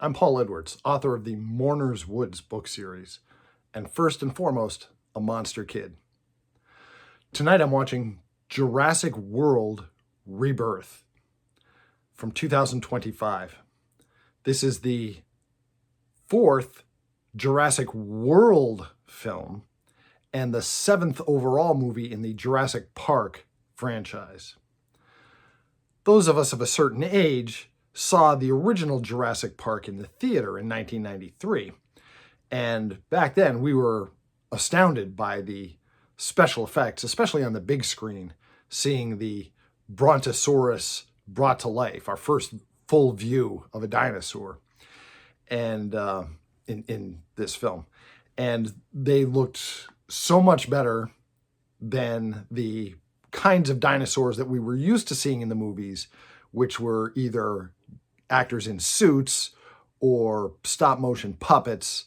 I'm Paul Edwards, author of the Mourners Woods book series, and first and foremost, a monster kid. Tonight I'm watching Jurassic World Rebirth from 2025. This is the fourth Jurassic World film and the seventh overall movie in the Jurassic Park franchise. Those of us of a certain age saw the original Jurassic Park in the theater in 1993. And back then we were astounded by the special effects, especially on the big screen, seeing the Brontosaurus brought to life, our first full view of a dinosaur, and in this film. And they looked so much better than the kinds of dinosaurs that we were used to seeing in the movies, which were either actors in suits or stop motion puppets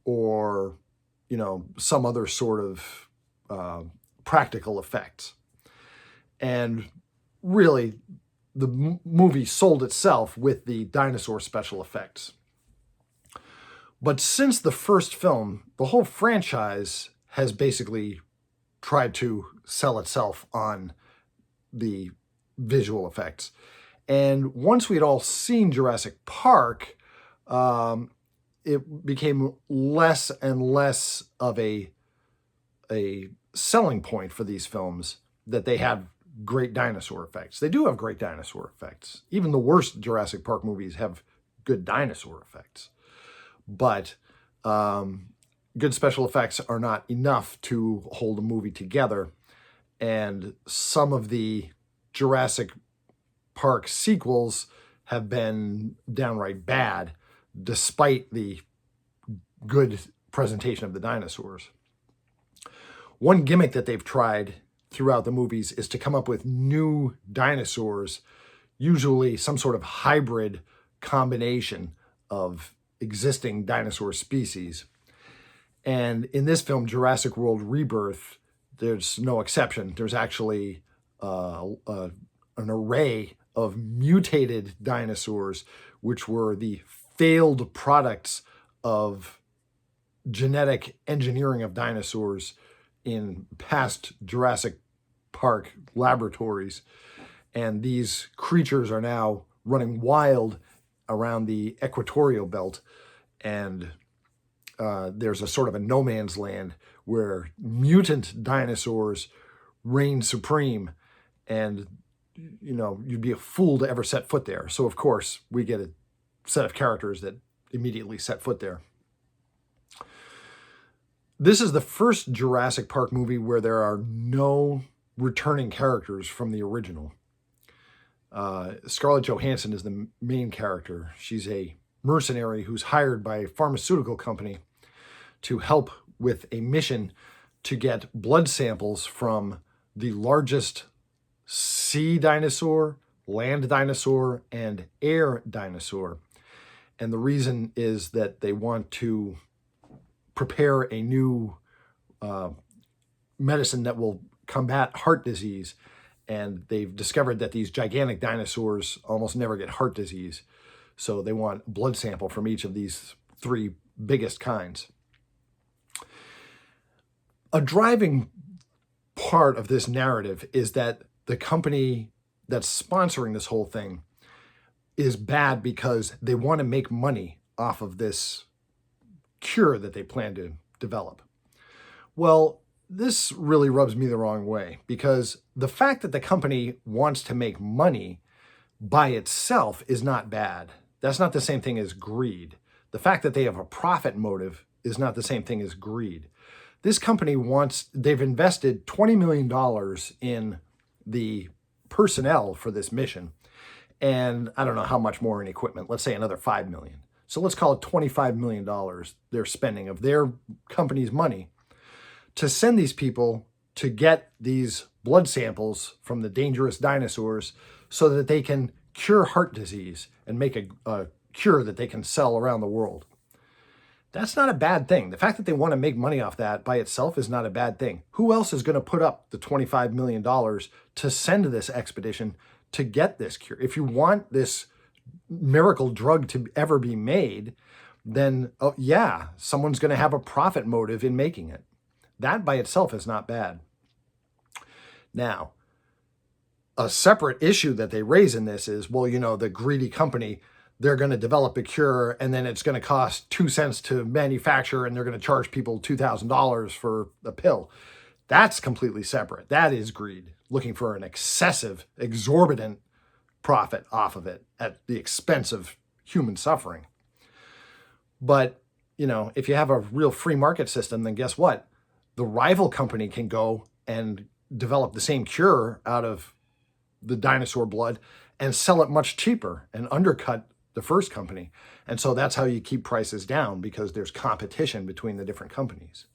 or, some other sort of practical effects. And really, the movie sold itself with the dinosaur special effects. But since the first film, the whole franchise has basically tried to sell itself on the visual effects. And once we'd all seen Jurassic Park, it became less and less of a selling point for these films that they have great dinosaur effects. They do have great dinosaur effects. Even the worst Jurassic Park movies have good dinosaur effects. But good special effects are not enough to hold a movie together. And some of the Jurassic Park sequels have been downright bad, despite the good presentation of the dinosaurs. One gimmick that they've tried throughout the movies is to come up with new dinosaurs, usually some sort of hybrid combination of existing dinosaur species. And in this film, Jurassic World Rebirth, there's no exception. There's actually an array of mutated dinosaurs, which were the failed products of genetic engineering of dinosaurs in past Jurassic Park laboratories. And these creatures are now running wild around the equatorial belt. And there's a sort of a no man's land where mutant dinosaurs reign supreme. And, you'd be a fool to ever set foot there. So, of course, we get a set of characters that immediately set foot there. This is the first Jurassic Park movie where there are no returning characters from the original. Scarlett Johansson is the main character. She's a mercenary who's hired by a pharmaceutical company to help with a mission to get blood samples from the largest sea dinosaur, land dinosaur, and air dinosaur. And the reason is that they want to prepare a new medicine that will combat heart disease. And they've discovered that these gigantic dinosaurs almost never get heart disease. So they want a blood sample from each of these three biggest kinds. A driving part of this narrative is that the company that's sponsoring this whole thing is bad because they want to make money off of this cure that they plan to develop. Well, this really rubs me the wrong way, because the fact that the company wants to make money by itself is not bad. That's not the same thing as greed. The fact that they have a profit motive is not the same thing as greed. This company they've invested $20 million in the personnel for this mission. And I don't know how much more in equipment, let's say another $5 million. So let's call it $25 million they're spending of their company's money to send these people to get these blood samples from the dangerous dinosaurs so that they can cure heart disease and make a cure that they can sell around the world. That's not a bad thing. The fact that they want to make money off that by itself is not a bad thing. Who else is going to put up the $25 million to send this expedition to get this cure? If you want this miracle drug to ever be made, then oh, yeah, someone's going to have a profit motive in making it. That by itself is not bad. Now, a separate issue that they raise in this is, well, the greedy company, they're going to develop a cure and then it's going to cost 2 cents to manufacture and they're going to charge people $2,000 for a pill. That's completely separate. That is greed, looking for an excessive, exorbitant profit off of it at the expense of human suffering. But, if you have a real free market system, then guess what? The rival company can go and develop the same cure out of the dinosaur blood and sell it much cheaper and undercut the first company. And so that's how you keep prices down, because there's competition between the different companies.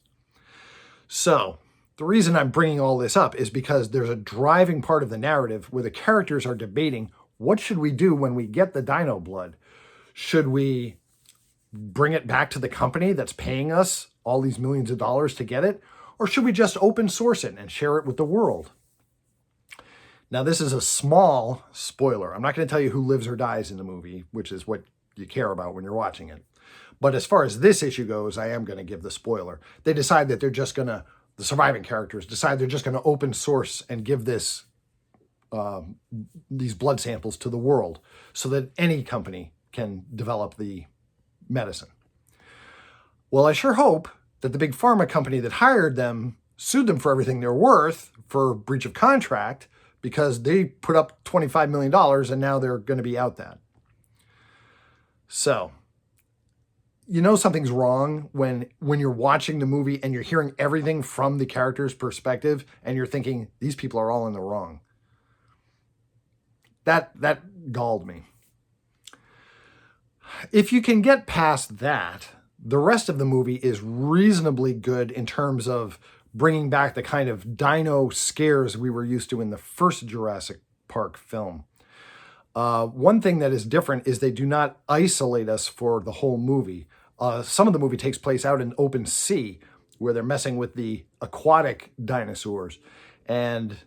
So the reason I'm bringing all this up is because there's a driving part of the narrative where the characters are debating, what should we do when we get the dino blood? Should we bring it back to the company that's paying us all these millions of dollars to get it? Or should we just open source it and share it with the world? Now, this is a small spoiler. I'm not going to tell you who lives or dies in the movie, which is what you care about when you're watching it. But as far as this issue goes, I am going to give the spoiler. They decide that they're just going to, the surviving characters decide they're just going to open source and give this these blood samples to the world so that any company can develop the medicine. Well, I sure hope that the big pharma company that hired them sued them for everything they're worth for breach of contract, because they put up $25 million and now they're going to be out that. So, something's wrong when you're watching the movie and you're hearing everything from the character's perspective and you're thinking, these people are all in the wrong. That galled me. If you can get past that, the rest of the movie is reasonably good in terms of bringing back the kind of dino scares we were used to in the first Jurassic Park film. One thing that is different is they do not isolate us for the whole movie. Some of the movie takes place out in open sea, where they're messing with the aquatic dinosaurs. And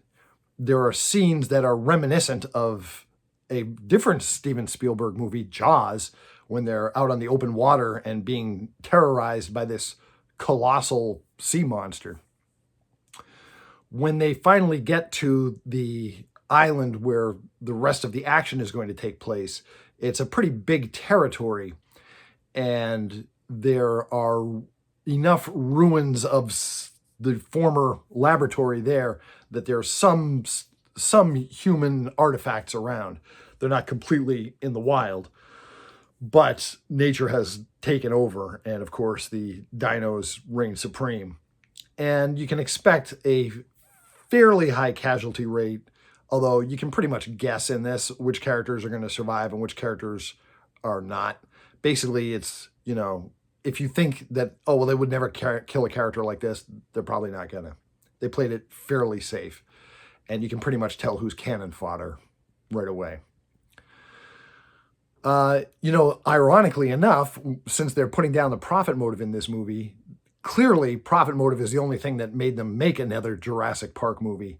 there are scenes that are reminiscent of a different Steven Spielberg movie, Jaws, when they're out on the open water and being terrorized by this colossal sea monster. When they finally get to the island where the rest of the action is going to take place, it's a pretty big territory, and there are enough ruins of the former laboratory there that there's some human artifacts around. They're not completely in the wild, but nature has taken over, and of course the dinos reign supreme. And you can expect a fairly high casualty rate, although you can pretty much guess in this which characters are going to survive and which characters are not. Basically, it's, if you think that, oh, well, they would never kill a character like this, they're probably not going to. They played it fairly safe, and you can pretty much tell who's cannon fodder right away. Ironically enough, since they're putting down the profit motive in this movie, clearly profit motive is the only thing that made them make another Jurassic Park movie.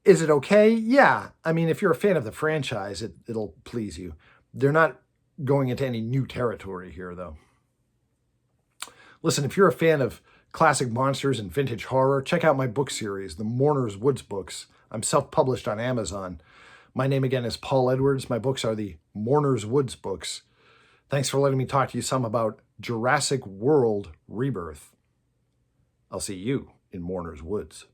Is it okay? Yeah. I mean, if you're a fan of the franchise, it'll please you. They're not going into any new territory here, though. Listen, if you're a fan of classic monsters and vintage horror, check out my book series, the Mourners Woods books. I'm self-published on Amazon. My name again is Paul Edwards. My books are the Mourners Woods books. Thanks for letting me talk to you some about Jurassic World Rebirth. I'll see you in Mourners Woods.